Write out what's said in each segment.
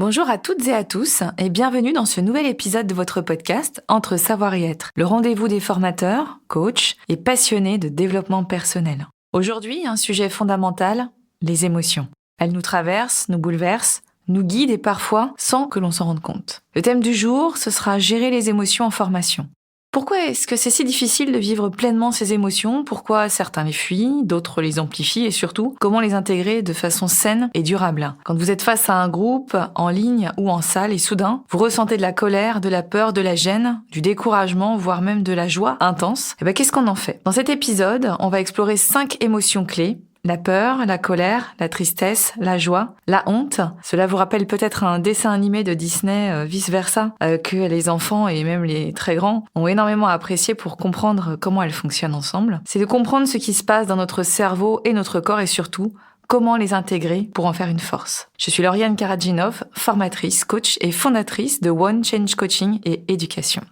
Bonjour à toutes et à tous et bienvenue dans ce nouvel épisode de votre podcast Entre savoir et être, le rendez-vous des formateurs, coachs et passionnés de développement personnel. Aujourd'hui, un sujet fondamental, les émotions. Elles nous traversent, nous bouleversent, nous guident et parfois sans que l'on s'en rende compte. Le thème du jour, ce sera gérer les émotions en formation. Pourquoi est-ce que c'est si difficile de vivre pleinement ces émotions? Pourquoi certains les fuient, d'autres les amplifient et surtout, comment les intégrer de façon saine et durable? Quand vous êtes face à un groupe, en ligne ou en salle et soudain, vous ressentez de la colère, de la peur, de la gêne, du découragement, voire même de la joie intense, qu'est-ce qu'on en fait? Dans cet épisode, on va explorer 5 émotions clés. La peur, la colère, la tristesse, la joie, la honte. Cela vous rappelle peut-être un dessin animé de Disney, vice-versa, que les enfants et même les très grands ont énormément apprécié pour comprendre comment elles fonctionnent ensemble. C'est de comprendre ce qui se passe dans notre cerveau et notre corps et surtout, comment les intégrer pour en faire une force. Je suis Lauriane Karadjinov, formatrice, coach et fondatrice de One Change Coaching et Éducation.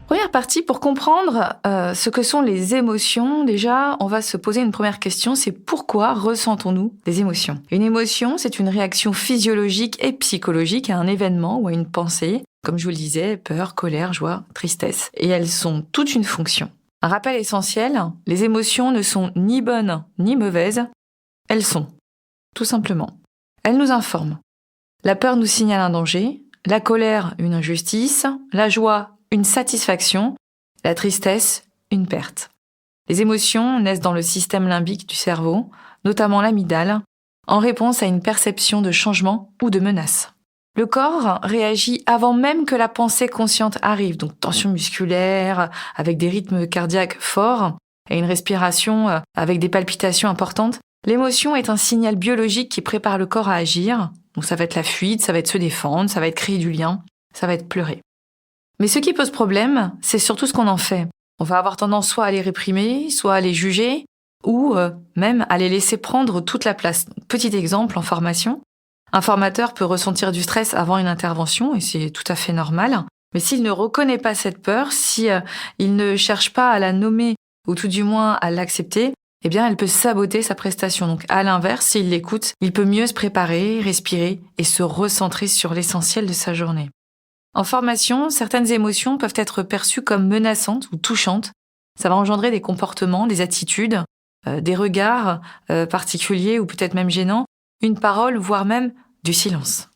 Première partie, pour comprendre ce que sont les émotions, déjà, on va se poser une première question, c'est pourquoi ressentons-nous des émotions? Une émotion, c'est une réaction physiologique et psychologique à un événement ou à une pensée, comme je vous le disais, peur, colère, joie, tristesse. Et elles sont toute une fonction. Un rappel essentiel, les émotions ne sont ni bonnes ni mauvaises, elles sont, tout simplement. Elles nous informent. La peur nous signale un danger, la colère, une injustice, la joie, une satisfaction, la tristesse, une perte. Les émotions naissent dans le système limbique du cerveau, notamment l'amygdale, en réponse à une perception de changement ou de menace. Le corps réagit avant même que la pensée consciente arrive, donc tension musculaire, avec des rythmes cardiaques forts et une respiration avec des palpitations importantes. L'émotion est un signal biologique qui prépare le corps à agir, donc ça va être la fuite, ça va être se défendre, ça va être créer du lien, ça va être pleurer. Mais ce qui pose problème, c'est surtout ce qu'on en fait. On va avoir tendance soit à les réprimer, soit à les juger, ou même à les laisser prendre toute la place. Petit exemple en formation, un formateur peut ressentir du stress avant une intervention, et c'est tout à fait normal. Mais s'il ne reconnaît pas cette peur, si il ne cherche pas à la nommer, ou tout du moins à l'accepter, eh bien elle peut saboter sa prestation. Donc à l'inverse, s'il l'écoute, il peut mieux se préparer, respirer et se recentrer sur l'essentiel de sa journée. En formation, certaines émotions peuvent être perçues comme menaçantes ou touchantes. Ça va engendrer des comportements, des attitudes, des regards particuliers ou peut-être même gênants, une parole, voire même du silence.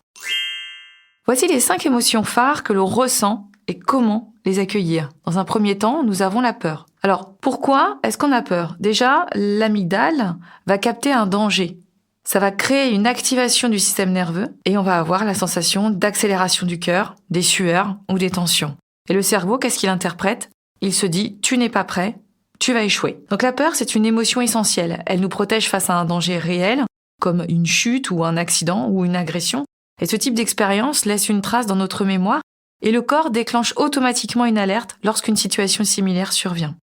Voici les 5 émotions phares que l'on ressent et comment les accueillir. Dans un premier temps, nous avons la peur. Alors, pourquoi est-ce qu'on a peur? Déjà, l'amygdale va capter un danger. Ça va créer une activation du système nerveux et on va avoir la sensation d'accélération du cœur, des sueurs ou des tensions. Et le cerveau, qu'est-ce qu'il interprète? Il se dit « tu n'es pas prêt, tu vas échouer ». Donc la peur, c'est une émotion essentielle. Elle nous protège face à un danger réel, comme une chute ou un accident ou une agression. Et ce type d'expérience laisse une trace dans notre mémoire et le corps déclenche automatiquement une alerte lorsqu'une situation similaire survient.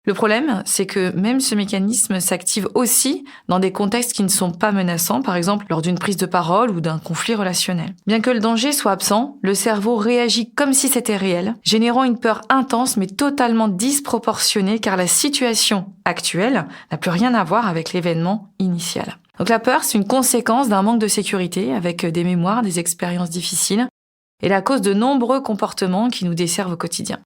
Le problème, c'est que même ce mécanisme s'active aussi dans des contextes qui ne sont pas menaçants, par exemple lors d'une prise de parole ou d'un conflit relationnel. Bien que le danger soit absent, le cerveau réagit comme si c'était réel, générant une peur intense mais totalement disproportionnée car la situation actuelle n'a plus rien à voir avec l'événement initial. Donc la peur, c'est une conséquence d'un manque de sécurité avec des mémoires, des expériences difficiles et la cause de nombreux comportements qui nous desservent au quotidien.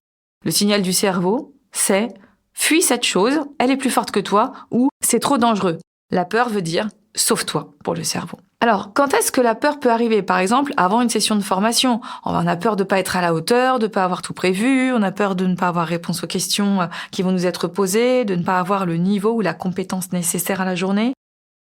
Le signal du cerveau, c'est fuis cette chose, elle est plus forte que toi, ou c'est trop dangereux. La peur veut dire sauve-toi pour le cerveau. Alors, quand est-ce que la peur peut arriver? Par exemple, avant une session de formation, on a peur de ne pas être à la hauteur, de ne pas avoir tout prévu, on a peur de ne pas avoir réponse aux questions qui vont nous être posées, de ne pas avoir le niveau ou la compétence nécessaire à la journée.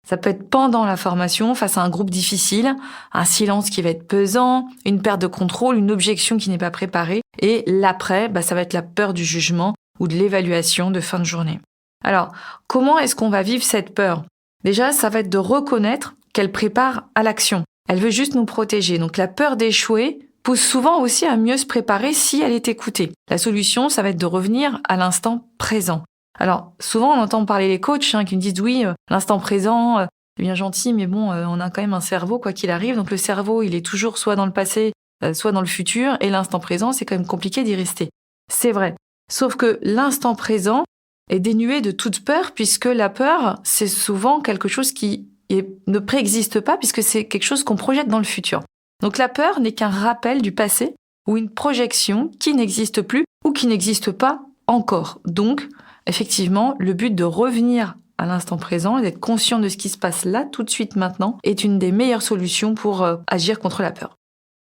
Ça peut être pendant la formation, face à un groupe difficile, un silence qui va être pesant, une perte de contrôle, une objection qui n'est pas préparée. Et l'après, ça va être la peur du jugement ou de l'évaluation de fin de journée. Alors, comment est-ce qu'on va vivre cette peur? Déjà, ça va être de reconnaître qu'elle prépare à l'action. Elle veut juste nous protéger. Donc la peur d'échouer pousse souvent aussi à mieux se préparer si elle est écoutée. La solution, ça va être de revenir à l'instant présent. Alors, souvent, on entend parler les coachs qui me disent « oui, l'instant présent, c'est bien gentil, mais bon, on a quand même un cerveau, quoi qu'il arrive. Donc le cerveau, il est toujours soit dans le passé, soit dans le futur, et l'instant présent, c'est quand même compliqué d'y rester. » C'est vrai. Sauf que l'instant présent est dénué de toute peur, puisque la peur, c'est souvent quelque chose qui et ne préexiste pas puisque c'est quelque chose qu'on projette dans le futur. Donc la peur n'est qu'un rappel du passé ou une projection qui n'existe plus ou qui n'existe pas encore. Donc, effectivement, le but de revenir à l'instant présent et d'être conscient de ce qui se passe là, tout de suite, maintenant, est une des meilleures solutions pour agir contre la peur.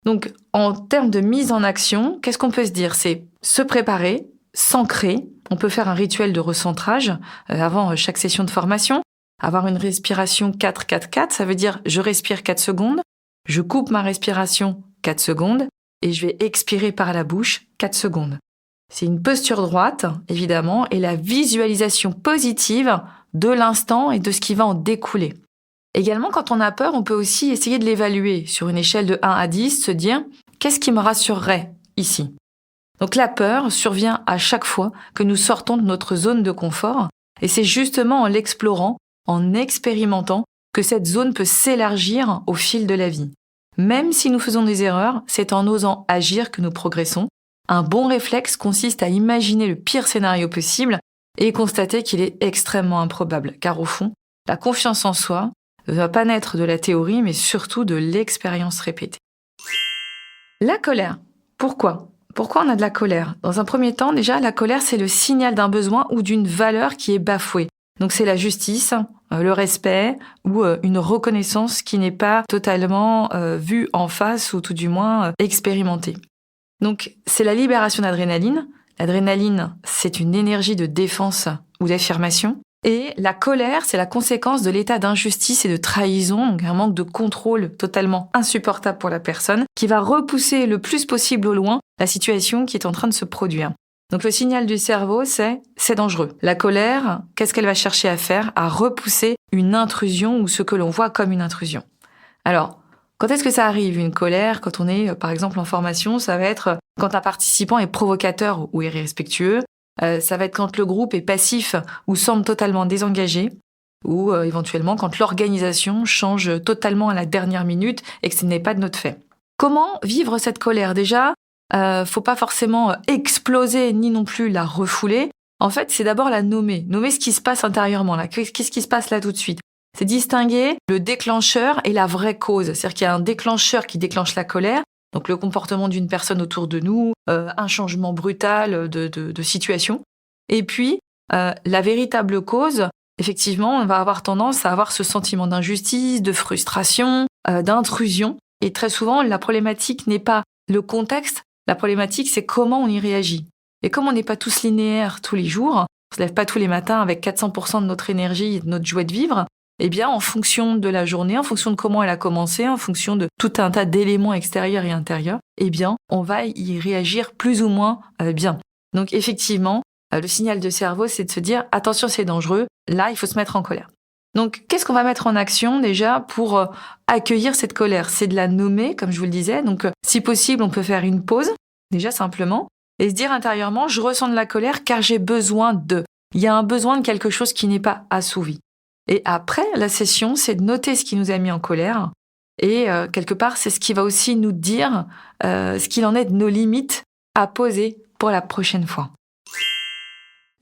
Donc, en termes de mise en action, qu'est-ce qu'on peut se dire? C'est se préparer, s'ancrer. On peut faire un rituel de recentrage avant chaque session de formation. Avoir une respiration 4-4-4, ça veut dire je respire 4 secondes, je coupe ma respiration 4 secondes et je vais expirer par la bouche 4 secondes. C'est une posture droite, évidemment, et la visualisation positive de l'instant et de ce qui va en découler. Également, quand on a peur, on peut aussi essayer de l'évaluer sur une échelle de 1 à 10, se dire qu'est-ce qui me rassurerait ici? Donc la peur survient à chaque fois que nous sortons de notre zone de confort et c'est justement en l'explorant, en expérimentant, que cette zone peut s'élargir au fil de la vie. Même si nous faisons des erreurs, c'est en osant agir que nous progressons. Un bon réflexe consiste à imaginer le pire scénario possible et constater qu'il est extrêmement improbable, car au fond, la confiance en soi ne va pas naître de la théorie, mais surtout de l'expérience répétée. La colère. Pourquoi? Pourquoi on a de la colère? Dans un premier temps, déjà, la colère, c'est le signal d'un besoin ou d'une valeur qui est bafouée. Donc c'est la justice, le respect ou une reconnaissance qui n'est pas totalement vue en face ou tout du moins expérimentée. Donc c'est la libération d'adrénaline. L'adrénaline, c'est une énergie de défense ou d'affirmation. Et la colère, c'est la conséquence de l'état d'injustice et de trahison, donc un manque de contrôle totalement insupportable pour la personne, qui va repousser le plus possible au loin la situation qui est en train de se produire. Donc le signal du cerveau, c'est dangereux. La colère, qu'est-ce qu'elle va chercher à faire? À repousser une intrusion ou ce que l'on voit comme une intrusion. Alors, quand est-ce que ça arrive, une colère? Quand on est, par exemple, en formation, ça va être quand un participant est provocateur ou irrespectueux. Ça va être quand le groupe est passif ou semble totalement désengagé. Ou éventuellement quand l'organisation change totalement à la dernière minute et que ce n'est pas de notre fait. Comment vivre cette colère? Déjà, faut pas forcément exploser ni non plus la refouler. En fait, c'est d'abord la nommer. Nommer ce qui se passe intérieurement, là. Qu'est-ce qui se passe là tout de suite? C'est distinguer le déclencheur et la vraie cause. C'est-à-dire qu'il y a un déclencheur qui déclenche la colère, donc le comportement d'une personne autour de nous, un changement brutal de situation. Et puis, la véritable cause, effectivement, on va avoir tendance à avoir ce sentiment d'injustice, de frustration, d'intrusion. Et très souvent, la problématique n'est pas le contexte, la problématique, c'est comment on y réagit. Et comme on n'est pas tous linéaires tous les jours, on ne se lève pas tous les matins avec 400% de notre énergie et de notre joie de vivre, eh bien, en fonction de la journée, en fonction de comment elle a commencé, en fonction de tout un tas d'éléments extérieurs et intérieurs, eh bien, on va y réagir plus ou moins bien. Donc, effectivement, le signal de cerveau, c'est de se dire « attention, c'est dangereux, là, il faut se mettre en colère ». Donc, qu'est-ce qu'on va mettre en action déjà pour accueillir cette colère? C'est de la nommer, comme je vous le disais. Donc, si possible, on peut faire une pause, déjà simplement, et se dire intérieurement « je ressens de la colère car j'ai besoin de ». Il y a un besoin de quelque chose qui n'est pas assouvi. Et après, la session, c'est de noter ce qui nous a mis en colère. Et quelque part, c'est ce qui va aussi nous dire ce qu'il en est de nos limites à poser pour la prochaine fois.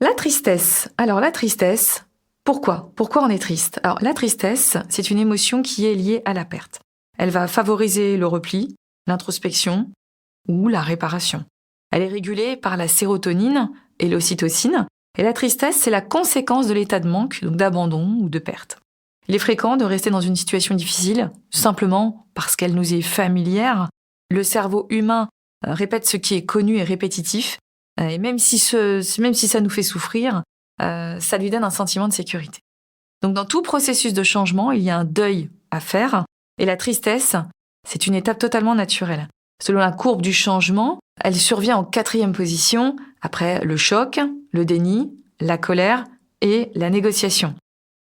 La tristesse. Alors la tristesse, pourquoi? Pourquoi on est triste? Alors la tristesse, c'est une émotion qui est liée à la perte. Elle va favoriser le repli, l'introspection ou la réparation. Elle est régulée par la sérotonine et l'ocytocine. Et la tristesse, c'est la conséquence de l'état de manque, donc d'abandon ou de perte. Il est fréquent de rester dans une situation difficile, simplement parce qu'elle nous est familière. Le cerveau humain répète ce qui est connu et répétitif, et même si ça nous fait souffrir, ça lui donne un sentiment de sécurité. Donc dans tout processus de changement, il y a un deuil à faire, et la tristesse, c'est une étape totalement naturelle. Selon la courbe du changement, elle survient en 4e position, après le choc, le déni, la colère et la négociation.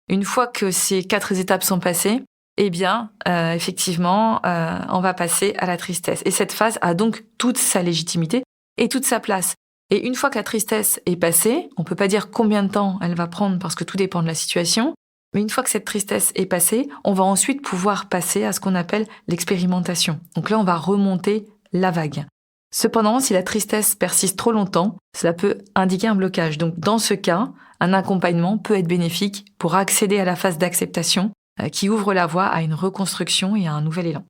Une fois que ces 4 étapes sont passées, eh bien, effectivement, on va passer à la tristesse. Et cette phase a donc toute sa légitimité et toute sa place. Et une fois que la tristesse est passée, on ne peut pas dire combien de temps elle va prendre parce que tout dépend de la situation, mais une fois que cette tristesse est passée, on va ensuite pouvoir passer à ce qu'on appelle l'expérimentation. Donc là, on va remonter la vague. Cependant, si la tristesse persiste trop longtemps, cela peut indiquer un blocage. Donc dans ce cas, un accompagnement peut être bénéfique pour accéder à la phase d'acceptation qui ouvre la voie à une reconstruction et à un nouvel élan.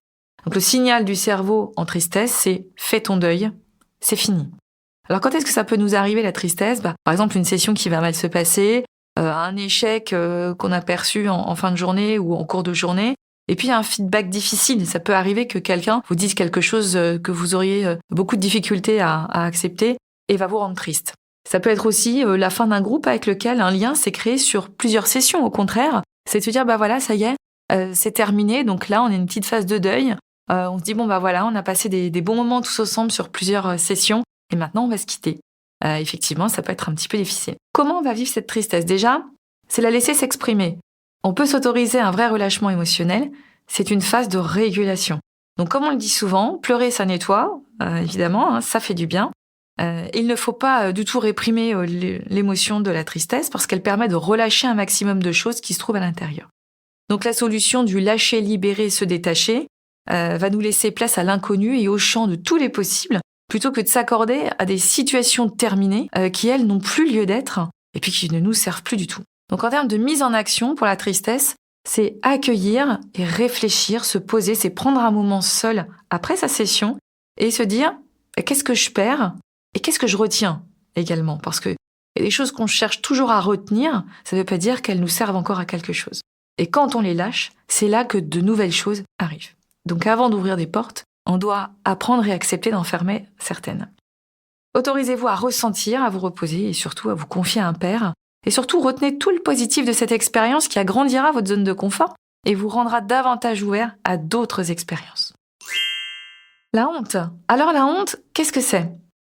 Donc le signal du cerveau en tristesse, c'est « fais ton deuil, c'est fini ». Alors quand est-ce que ça peut nous arriver la tristesse ? Par exemple une session qui va mal se passer, un échec qu'on a perçu en fin de journée ou en cours de journée, et puis un feedback difficile. Ça peut arriver que quelqu'un vous dise quelque chose que vous auriez beaucoup de difficultés à accepter et va vous rendre triste. Ça peut être aussi la fin d'un groupe avec lequel un lien s'est créé sur plusieurs sessions. Au contraire, c'est de se dire, voilà, ça y est, c'est terminé. Donc là, on a une petite phase de deuil. On se dit, voilà, on a passé des bons moments tous ensemble sur plusieurs sessions et maintenant, on va se quitter. Effectivement, ça peut être un petit peu difficile. Comment on va vivre cette tristesse ? Déjà, c'est la laisser s'exprimer. On peut s'autoriser un vrai relâchement émotionnel. C'est une phase de régulation. Donc, comme on le dit souvent, pleurer, ça nettoie, évidemment, ça fait du bien. Il ne faut pas du tout réprimer l'émotion de la tristesse parce qu'elle permet de relâcher un maximum de choses qui se trouvent à l'intérieur. Donc, la solution du lâcher, libérer, se détacher va nous laisser place à l'inconnu et au champ de tous les possibles plutôt que de s'accorder à des situations terminées qui, elles, n'ont plus lieu d'être et puis qui ne nous servent plus du tout. Donc en termes de mise en action pour la tristesse, c'est accueillir et réfléchir, se poser, c'est prendre un moment seul après sa session et se dire qu'est-ce que je perds et qu'est-ce que je retiens également. Parce qu'il y a des choses qu'on cherche toujours à retenir, ça ne veut pas dire qu'elles nous servent encore à quelque chose. Et quand on les lâche, c'est là que de nouvelles choses arrivent. Donc avant d'ouvrir des portes, on doit apprendre et accepter d'en fermer certaines. Autorisez-vous à ressentir, à vous reposer et surtout à vous confier à un père. Et surtout, retenez tout le positif de cette expérience qui agrandira votre zone de confort et vous rendra davantage ouvert à d'autres expériences. La honte. Alors la honte, qu'est-ce que c'est ?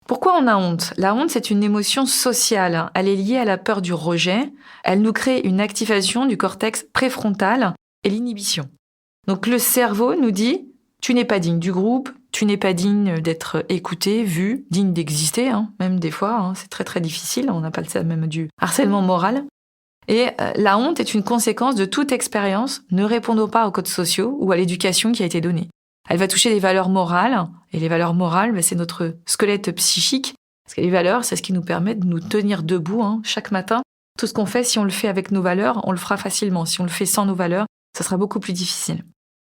Pourquoi on a honte ? La honte, c'est une émotion sociale. Elle est liée à la peur du rejet. Elle nous crée une activation du cortex préfrontal et l'inhibition. Donc le cerveau nous dit « tu n'es pas digne du groupe », tu n'es pas digne d'être écouté, vu, digne d'exister, même des fois, c'est très très difficile, on appelle ça même du harcèlement moral. Et la honte est une conséquence de toute expérience ne répondant pas aux codes sociaux ou à l'éducation qui a été donnée. Elle va toucher les valeurs morales, et les valeurs morales, c'est notre squelette psychique, parce que les valeurs, c'est ce qui nous permet de nous tenir debout chaque matin. Tout ce qu'on fait, si on le fait avec nos valeurs, on le fera facilement. Si on le fait sans nos valeurs, ça sera beaucoup plus difficile.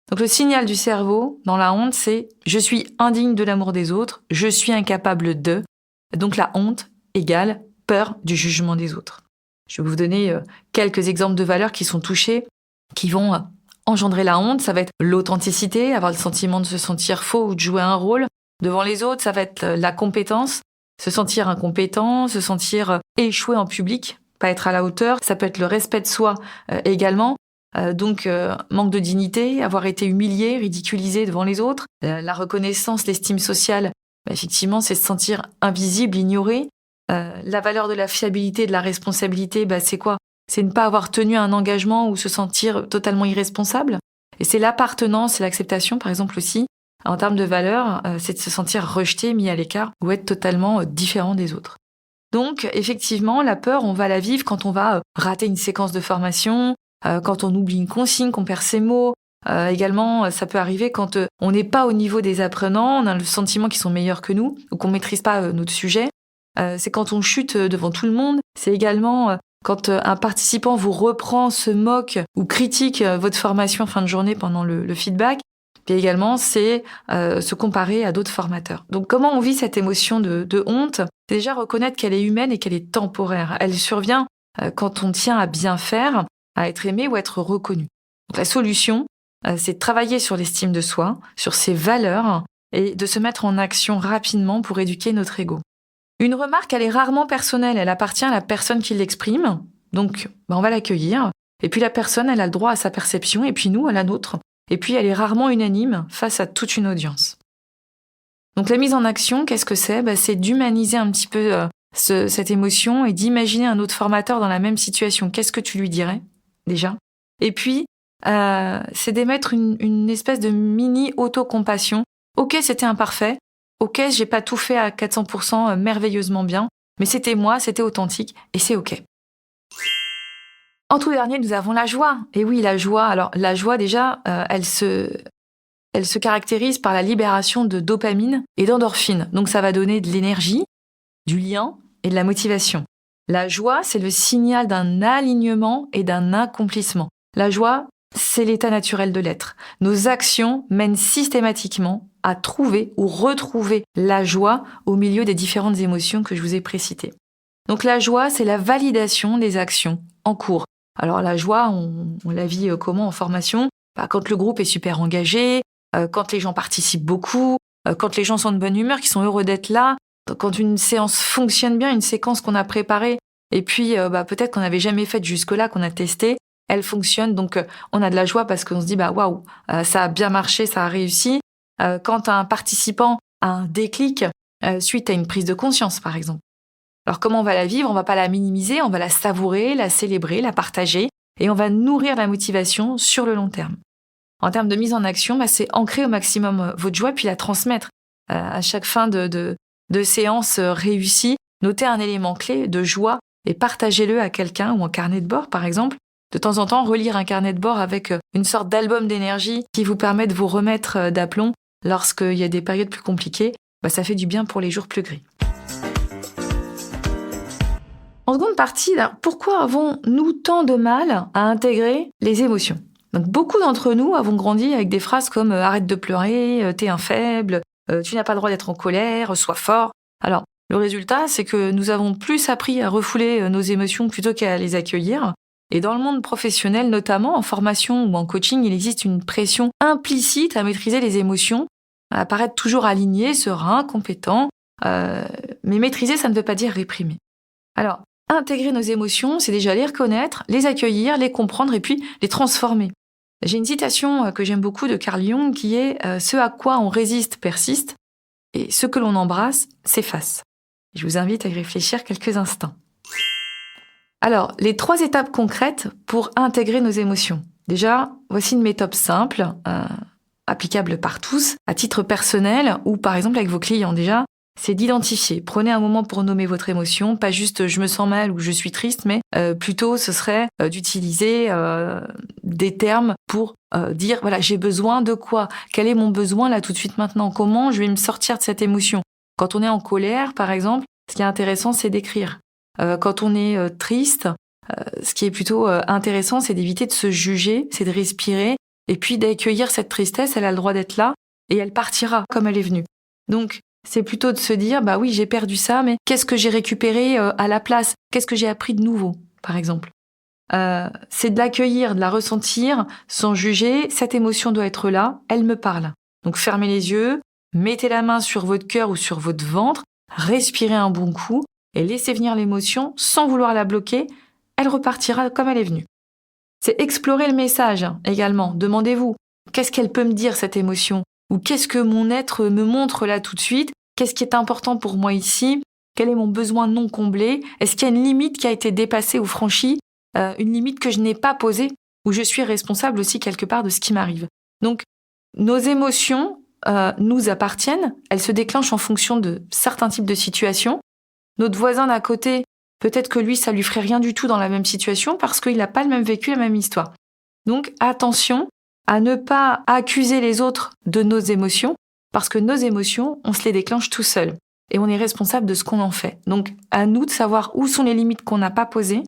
Donc le signal du cerveau dans la honte, c'est « je suis indigne de l'amour des autres, je suis incapable de ». Donc la honte égale peur du jugement des autres. Je vais vous donner quelques exemples de valeurs qui sont touchées, qui vont engendrer la honte. Ça va être l'authenticité, avoir le sentiment de se sentir faux ou de jouer un rôle. Devant les autres, ça va être la compétence, se sentir incompétent, se sentir échoué en public, pas être à la hauteur. Ça peut être le respect de soi également. Donc, manque de dignité, avoir été humilié, ridiculisé devant les autres. La reconnaissance, l'estime sociale, effectivement, c'est se sentir invisible, ignoré. La valeur de la fiabilité, de la responsabilité, c'est quoi ? C'est ne pas avoir tenu un engagement ou se sentir totalement irresponsable. Et c'est l'appartenance et l'acceptation, par exemple aussi, en termes de valeur, c'est de se sentir rejeté, mis à l'écart ou être totalement différent des autres. Donc, effectivement, la peur, on va la vivre quand on va rater une séquence de formation, quand on oublie une consigne, qu'on perd ses mots. Également, ça peut arriver quand on n'est pas au niveau des apprenants, on a le sentiment qu'ils sont meilleurs que nous, ou qu'on ne maîtrise pas notre sujet. C'est quand on chute devant tout le monde. C'est également quand un participant vous reprend, se moque ou critique votre formation en fin de journée pendant le feedback. Puis également, c'est se comparer à d'autres formateurs. Donc, comment on vit cette émotion de honte ? C'est déjà reconnaître qu'elle est humaine et qu'elle est temporaire. Elle survient quand on tient à bien faire, à être aimé ou à être reconnu. Donc, la solution, c'est de travailler sur l'estime de soi, sur ses valeurs et de se mettre en action rapidement pour éduquer notre ego. Une remarque, elle est rarement personnelle, elle appartient à la personne qui l'exprime, donc on va l'accueillir. Et puis la personne, elle a le droit à sa perception, et puis nous, à la nôtre. Et puis elle est rarement unanime face à toute une audience. Donc la mise en action, qu'est-ce que c'est ? C'est d'humaniser un petit peu cette émotion et d'imaginer un autre formateur dans la même situation. Qu'est-ce que tu lui dirais, déjà ? Et puis, c'est d'émettre une espèce de mini autocompassion. Ok, c'était imparfait. Ok, j'ai pas tout fait à 400% merveilleusement bien, mais c'était moi, c'était authentique, et c'est ok. En tout dernier, nous avons la joie. Et oui, la joie. Alors, la joie, déjà, elle se caractérise par la libération de dopamine et d'endorphine. Donc, ça va donner de l'énergie, du lien et de la motivation. La joie, c'est le signal d'un alignement et d'un accomplissement. La joie, c'est l'état naturel de l'être. Nos actions mènent systématiquement à trouver ou retrouver la joie au milieu des différentes émotions que je vous ai précitées. Donc la joie, c'est la validation des actions en cours. Alors la joie, on la vit comment en formation ? Quand le groupe est super engagé, quand les gens participent beaucoup, quand les gens sont de bonne humeur, qu'ils sont heureux d'être là, quand une séance fonctionne bien, une séquence qu'on a préparée, et puis peut-être qu'on n'avait jamais faite jusque-là, qu'on a testé, elle fonctionne, donc on a de la joie parce qu'on se dit waouh, ça a bien marché, ça a réussi. Quand un participant a un déclic suite à une prise de conscience, par exemple. Alors comment on va la vivre ? On va pas la minimiser, on va la savourer, la célébrer, la partager, et on va nourrir la motivation sur le long terme. En termes de mise en action, c'est ancrer au maximum votre joie, puis la transmettre. À chaque fin de séance réussie, notez un élément clé de joie et partagez-le à quelqu'un ou un carnet de bord, par exemple. De temps en temps, relire un carnet de bord avec une sorte d'album d'énergie qui vous permet de vous remettre d'aplomb lorsqu'il y a des périodes plus compliquées, ça fait du bien pour les jours plus gris. En seconde partie, pourquoi avons-nous tant de mal à intégrer les émotions ? Donc, beaucoup d'entre nous avons grandi avec des phrases comme « arrête de pleurer »,« t'es un faible »,« tu n'as pas le droit d'être en colère »,« sois fort ». Alors, le résultat, c'est que nous avons plus appris à refouler nos émotions plutôt qu'à les accueillir. Et dans le monde professionnel, notamment en formation ou en coaching, il existe une pression implicite à maîtriser les émotions, à paraître toujours aligné, serein, compétent. Mais maîtriser, ça ne veut pas dire réprimer. Alors, intégrer nos émotions, c'est déjà les reconnaître, les accueillir, les comprendre et puis les transformer. J'ai une citation que j'aime beaucoup de Carl Jung qui est « Ce à quoi on résiste persiste et ce que l'on embrasse s'efface ». Je vous invite à y réfléchir quelques instants. Alors, les 3 étapes concrètes pour intégrer nos émotions. Déjà, voici une méthode simple, applicable par tous, à titre personnel ou par exemple avec vos clients déjà. C'est d'identifier. Prenez un moment pour nommer votre émotion, pas juste « je me sens mal » ou « je suis triste », mais plutôt ce serait d'utiliser des termes pour dire « voilà, j'ai besoin de quoi ? Quel est mon besoin là tout de suite maintenant ? Comment je vais me sortir de cette émotion ?» Quand on est en colère, par exemple, ce qui est intéressant, c'est d'écrire. Quand on est triste, ce qui est plutôt intéressant, c'est d'éviter de se juger, c'est de respirer, et puis d'accueillir cette tristesse, elle a le droit d'être là, et elle partira comme elle est venue. Donc, c'est plutôt de se dire, oui, j'ai perdu ça, mais qu'est-ce que j'ai récupéré à la place ? Qu'est-ce que j'ai appris de nouveau, par exemple ? C'est de l'accueillir, de la ressentir, sans juger. Cette émotion doit être là, elle me parle. Donc fermez les yeux, mettez la main sur votre cœur ou sur votre ventre, respirez un bon coup et laissez venir l'émotion sans vouloir la bloquer. Elle repartira comme elle est venue. C'est explorer le message également. Demandez-vous, qu'est-ce qu'elle peut me dire cette émotion ? Ou qu'est-ce que mon être me montre là tout de suite ? Qu'est-ce qui est important pour moi ici ? Quel est mon besoin non comblé ? Est-ce qu'il y a une limite qui a été dépassée ou franchie ? Une limite que je n'ai pas posée ? Ou je suis responsable aussi quelque part de ce qui m'arrive ? Donc, nos émotions nous appartiennent. Elles se déclenchent en fonction de certains types de situations. Notre voisin d'à côté, peut-être que lui, ça lui ferait rien du tout dans la même situation parce qu'il n'a pas le même vécu, la même histoire. Donc, attention à ne pas accuser les autres de nos émotions, parce que nos émotions, on se les déclenche tout seul. Et on est responsable de ce qu'on en fait. Donc, à nous de savoir où sont les limites qu'on n'a pas posées,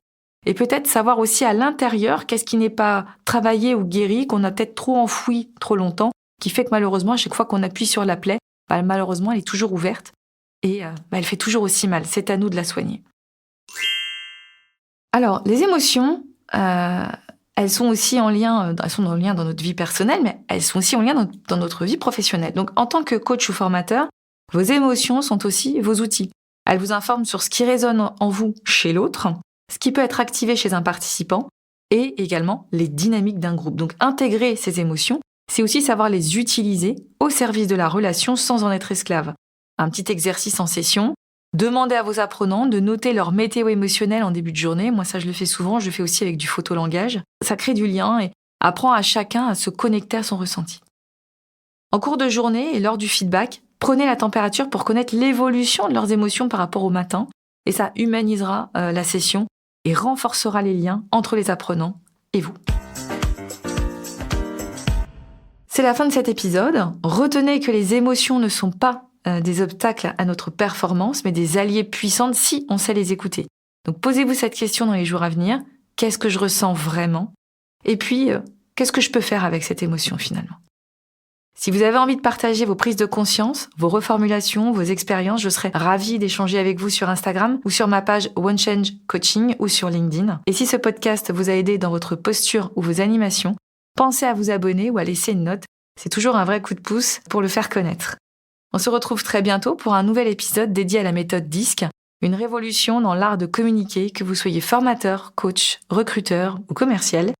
et peut-être savoir aussi à l'intérieur qu'est-ce qui n'est pas travaillé ou guéri, qu'on a peut-être trop enfoui trop longtemps, qui fait que malheureusement, à chaque fois qu'on appuie sur la plaie, malheureusement, elle est toujours ouverte, et elle fait toujours aussi mal. C'est à nous de la soigner. Alors, les émotions... elles sont aussi en lien dans notre vie personnelle, mais elles sont aussi en lien dans notre vie professionnelle. Donc, en tant que coach ou formateur, vos émotions sont aussi vos outils. Elles vous informent sur ce qui résonne en vous chez l'autre, ce qui peut être activé chez un participant, et également les dynamiques d'un groupe. Donc, intégrer ces émotions, c'est aussi savoir les utiliser au service de la relation sans en être esclave. Un petit exercice en session. Demandez à vos apprenants de noter leur météo émotionnelle en début de journée. Moi, ça, je le fais souvent. Je le fais aussi avec du photolangage. Ça crée du lien et apprend à chacun à se connecter à son ressenti. En cours de journée et lors du feedback, prenez la température pour connaître l'évolution de leurs émotions par rapport au matin. Et ça humanisera la session et renforcera les liens entre les apprenants et vous. C'est la fin de cet épisode. Retenez que les émotions ne sont pas des obstacles à notre performance, mais des alliés puissantes si on sait les écouter. Donc posez-vous cette question dans les jours à venir. Qu'est-ce que je ressens vraiment ? Et puis, qu'est-ce que je peux faire avec cette émotion finalement? Si vous avez envie de partager vos prises de conscience, vos reformulations, vos expériences, je serais ravie d'échanger avec vous sur Instagram ou sur ma page One Change Coaching ou sur LinkedIn. Et si ce podcast vous a aidé dans votre posture ou vos animations, pensez à vous abonner ou à laisser une note. C'est toujours un vrai coup de pouce pour le faire connaître. On se retrouve très bientôt pour un nouvel épisode dédié à la méthode DISC, une révolution dans l'art de communiquer, que vous soyez formateur, coach, recruteur ou commercial,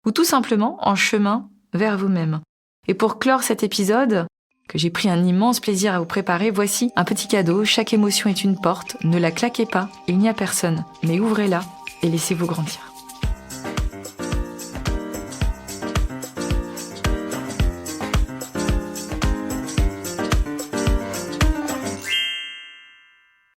ou tout simplement en chemin vers vous-même. Et pour clore cet épisode, que j'ai pris un immense plaisir à vous préparer, voici un petit cadeau. Chaque émotion est une porte, ne la claquez pas, il n'y a personne, mais ouvrez-la et laissez-vous grandir.